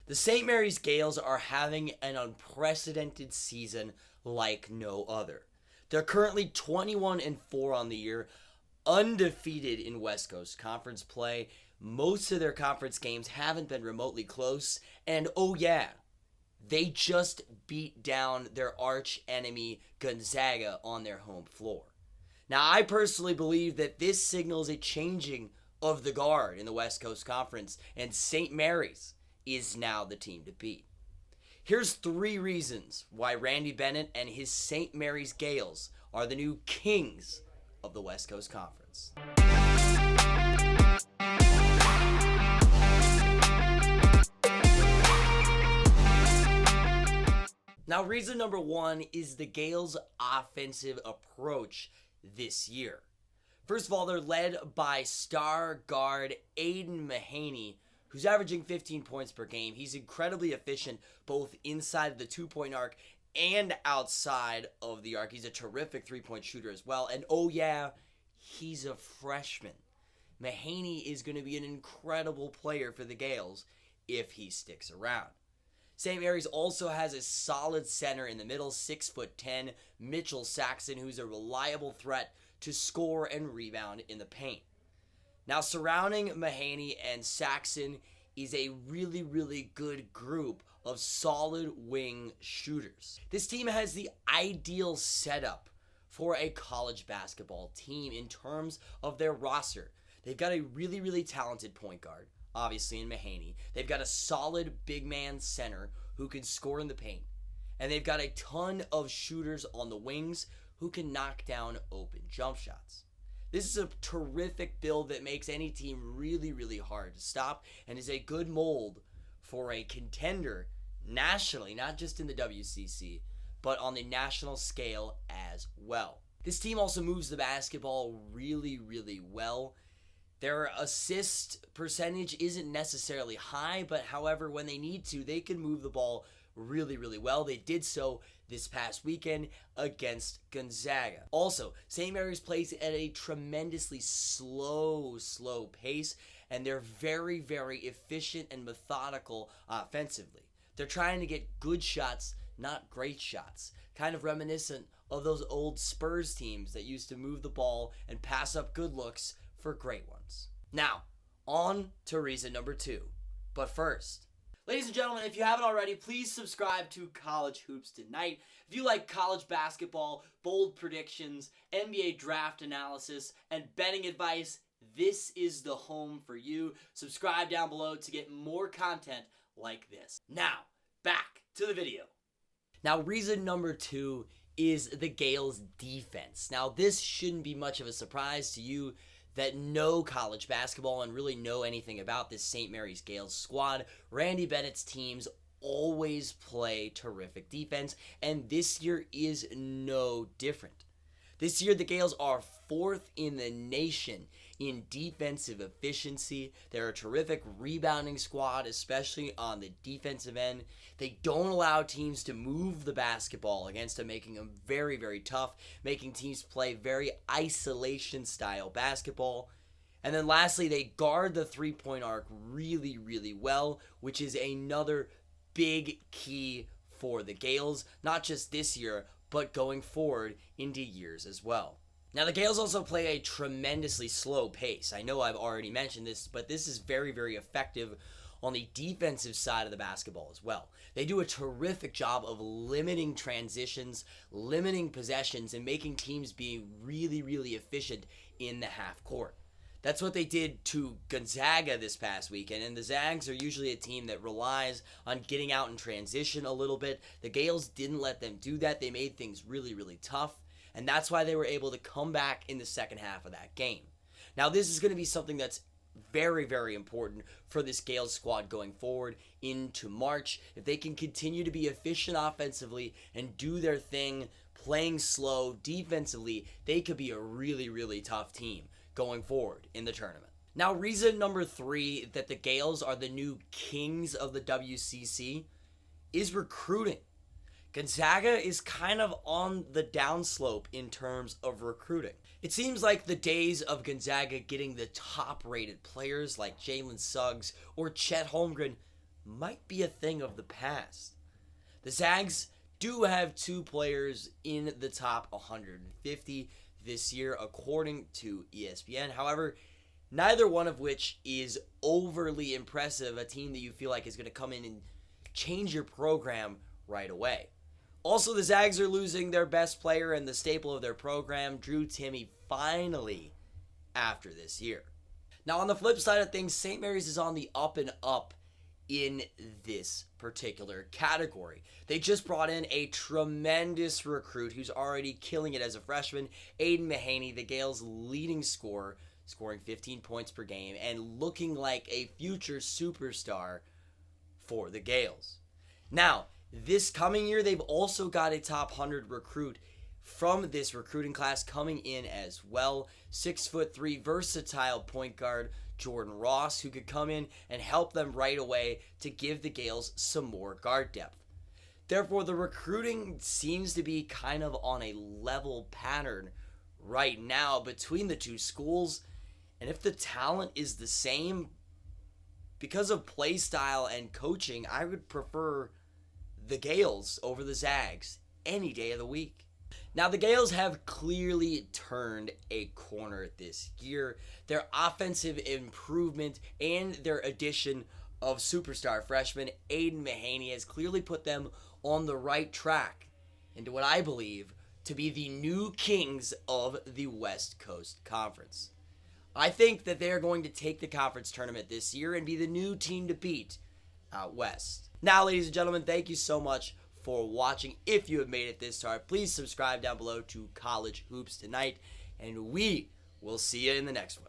The St. Mary's Gales are having an unprecedented season like no other. They're currently 21-4 on the year, undefeated in West Coast Conference play. Most of their conference games haven't been remotely close, and oh yeah, they just beat down their arch enemy Gonzaga on their home floor. Now, I personally believe that this signals a changing of the guard in the West Coast Conference, and St. Mary's is now the team to beat. Here's 3 reasons why Randy Bennett and his St. Mary's Gales are the new kings of the West Coast Conference. Now, reason number 1 is the Gales' offensive approach this year. First of all, they're led by star guard Aiden Mahaney, who's averaging 15 points per game. He's incredibly efficient both inside the 2-point arc and outside of the arc. He's a terrific 3-point shooter as well. And oh yeah, he's a freshman. Mahaney is going to be an incredible player for the Gales if he sticks around. St. Mary's also has a solid center in the middle, 6'10", Mitchell Saxon, who's a reliable threat to score and rebound in the paint. Now, surrounding Mahaney and Saxon is a really, really good group of solid wing shooters. This team has the ideal setup for a college basketball team in terms of their roster. They've got a really, really talented point guard, obviously in Mahaney. They've got a solid big man center who can score in the paint. And they've got a ton of shooters on the wings who can knock down open jump shots. This is a terrific build that makes any team really, really hard to stop and is a good mold for a contender nationally, not just in the WCC, but on the national scale as well. This team also moves the basketball really, really well. Their assist percentage isn't necessarily high, but however, when they need to, they can move the ball really, really well. They did so this past weekend against Gonzaga. Also, St. Mary's plays at a tremendously slow pace, and they're very, very efficient and methodical offensively. They're trying to get good shots, not great shots. Kind of reminiscent of those old Spurs teams that used to move the ball and pass up good looks for great ones. Now, on to reason number 2. But first, ladies and gentlemen, if you haven't already, please subscribe to College Hoops Tonight. If you like college basketball, bold predictions, NBA draft analysis, and betting advice, this is the home for you. Subscribe down below to get more content like this. Now, back to the video. Now, reason number 2 is the Gales' defense. Now, this shouldn't be much of a surprise to you that know college basketball and really know anything about this St. Mary's Gales squad. Randy Bennett's teams always play terrific defense, and this year is no different. This year, the Gales are 4th in the nation in defensive efficiency. They're a terrific rebounding squad, especially on the defensive end. They don't allow teams to move the basketball against them, making them very, very tough, making teams play very isolation-style basketball. And then lastly, they guard the 3-point arc really, really well, which is another big key for the Gales, not just this year, but going forward into years as well. Now, the Gales also play a tremendously slow pace. I know I've already mentioned this, but this is very, very effective on the defensive side of the basketball as well. They do a terrific job of limiting transitions, limiting possessions, and making teams be really, really efficient in the half court. That's what they did to Gonzaga this past weekend, and the Zags are usually a team that relies on getting out in transition a little bit. The Gales didn't let them do that. They made things really, really tough, and that's why they were able to come back in the second half of that game. Now, this is going to be something that's very, very important for this Gales squad going forward into March. If they can continue to be efficient offensively and do their thing, playing slow defensively, they could be a really, really tough team going forward in the tournament. Now, reason number 3 that the Gales are the new kings of the WCC is recruiting. Gonzaga is kind of on the downslope in terms of recruiting. It seems like the days of Gonzaga getting the top-rated players like Jalen Suggs or Chet Holmgren might be a thing of the past. The Zags do have 2 players in the top 150 this year, according to ESPN. However, neither one of which is overly impressive, a team that you feel like is going to come in and change your program right away. Also, the Zags are losing their best player and the staple of their program, Drew Timme, finally after this year. Now, on the flip side of things, St. Mary's is on the up and up in this particular category. They just brought in a tremendous recruit who's already killing it as a freshman, Aiden Mahaney, the Gales' leading scorer, scoring 15 points per game and looking like a future superstar for the Gales. Now, this coming year, they've also got a top 100 recruit from this recruiting class coming in as well. 6'3" versatile point guard Jordan Ross, who could come in and help them right away to give the Gales some more guard depth. Therefore, the recruiting seems to be kind of on a level pattern right now between the two schools. And if the talent is the same, because of play style and coaching, I would prefer the Gales over the Zags any day of the week. Now, the Gales have clearly turned a corner this year. Their offensive improvement and their addition of superstar freshman Aiden Mahaney has clearly put them on the right track into what I believe to be the new kings of the West Coast Conference. I think that they are going to take the conference tournament this year and be the new team to beat out west. Now, ladies and gentlemen, thank you so much for watching. If you have made it this far, please subscribe down below to College Hoops Tonight, and we will see you in the next one.